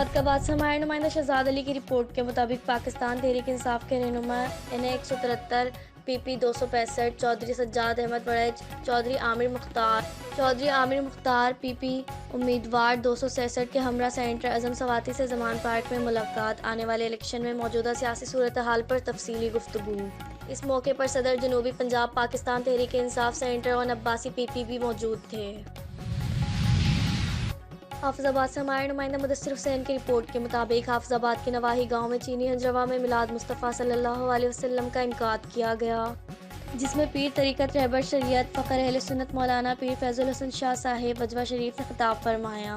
फैसलाबाद से हमारे नुमाइंदा शहजाद अली की रिपोर्ट के मुताबिक पाकिस्तान तहरीक इंसाफ के रहनुमा NA 173 PP 265 Chaudhary Sajjad Ahmad Waraich Chaudhary Aamir Mukhtar PP उम्मीदवार 266 के हमरा सेनेटर अजम सवाती से जमान पार्क में मुलाकात। आने वाले इलेक्शन में मौजूदा सियासी सूरत हाल पर तफसीली गुफ्तगू। इस मौके पर सदर जनूबी पंजाब पाकिस्तान तहरीक इंसाफ सेनेटर और अब्बासी PP भी मौजूद थे। हाफिजाबाद से हमारे नुमाइंदा मुदस्सिर हुसैन की रिपोर्ट के मुताबिक हाफिजाबाद के नवाही गांव में चीनी हंजरवा में मिलाद मुस्तफ़ा सल्लल्लाहु अलैहि वसल्लम का इनकाद किया गया, जिसमें पीर तरीक़त रहबर शरीयत फ़ख्र अहले सुन्नत मौलाना पीर फैज़ुल हसन शाह साहिब वजवा शरीफ ने खिताब फरमाया,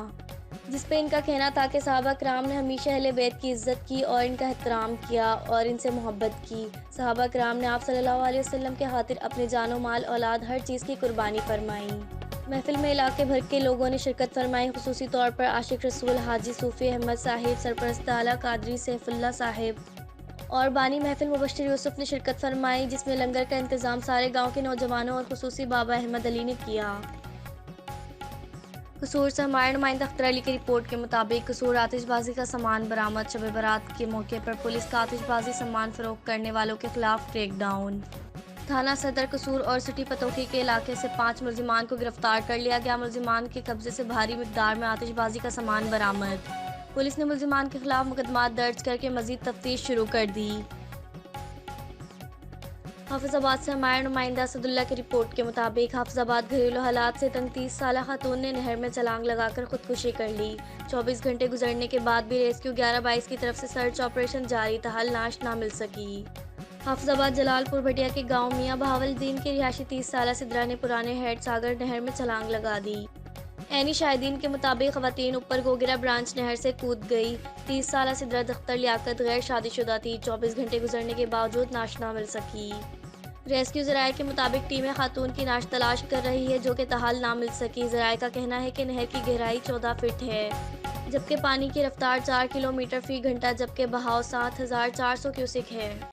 जिस पे इनका कहना था कि सहाबा कराम ने हमेशा अहले बैत की इज़्ज़त की और इनका एहतराम किया और इनसे मोहब्बत की। सहाबा कराम ने आप सल्लल्लाहु अलैहि वसल्लम के खातिर अपने जानो माल औलाद हर चीज़ की कुर्बानी फरमाई। महफिल में इलाके भर के लोगों ने शिरकत फरमाई। खुसूसी तौर पर आशिक रसूल हाजी सूफ़ी अहमद साहिब, सरपरस्त आला कादरी सैफुल्लाह साहिब और बानी महफिल मुबश्शिर यूसुफ ने शिरकत फरमाई, जिसमें लंगर का इंतज़ाम सारे गांव के नौजवानों और खुसूसी बाबा अहमद अली ने किया। कसूर से हमारे नुमाइंदा अख्तर अली की रिपोर्ट के मुताबिक कसूर आतिशबाजी का सामान बरामद। शब बारात के मौके पर पुलिस का आतिशबाजी सामान फरोख्त करने वालों के खिलाफ क्रैकडाउन। थाना सदर कसूर और सिटी पतोकी के इलाके से 5 मुलजिमान को गिरफ्तार कर लिया गया। मुलजिमान के कब्जे से भारी मिकदार में आतिशबाजी का सामान बरामद। पुलिस ने मुलजिमान के खिलाफ मुकदमा दर्ज करके मजीद तफ्तीश शुरू कर दी। हाफिजाबाद से हमारे नुमाइंदा असदुल्ला की रिपोर्ट के मुताबिक हाफिजाबाद घरेलू हालात से तंग 30 साला खातून ने नहर में छलांग लगाकर खुदकुशी कर ली। 24 घंटे गुजरने के बाद भी रेस्क्यू 1122 की तरफ से सर्च ऑपरेशन जारी, ताहल नाश ना मिल सकी। हाफिजाबाद जलालपुर भटिया के गांव मियां बहावलदीन के रिहायशी 30 साला सिद्रा ने पुराने हेड सागर नहर में छलांग लगा दी। ऐनी शाहिदीन के मुताबिक खवातीन ऊपर गोगिरा ब्रांच नहर से कूद गई। 30 साला सिद्रा दख्तर लियाकत गैर शादीशुदा थी। 24 घंटे गुजरने के बावजूद नाश ना मिल सकी। रेस्क्यू ज़राए के मुताबिक टीमें खातून की नाश तलाश कर रही है, जो कि ताहाल ना मिल सकी। ज़राए का कहना है कि नहर की गहराई 14 फीट है, जबकि पानी की रफ्तार 4 किलोमीटर फ़ी घंटा, जबकि बहाव 7400 क्यूसिक है।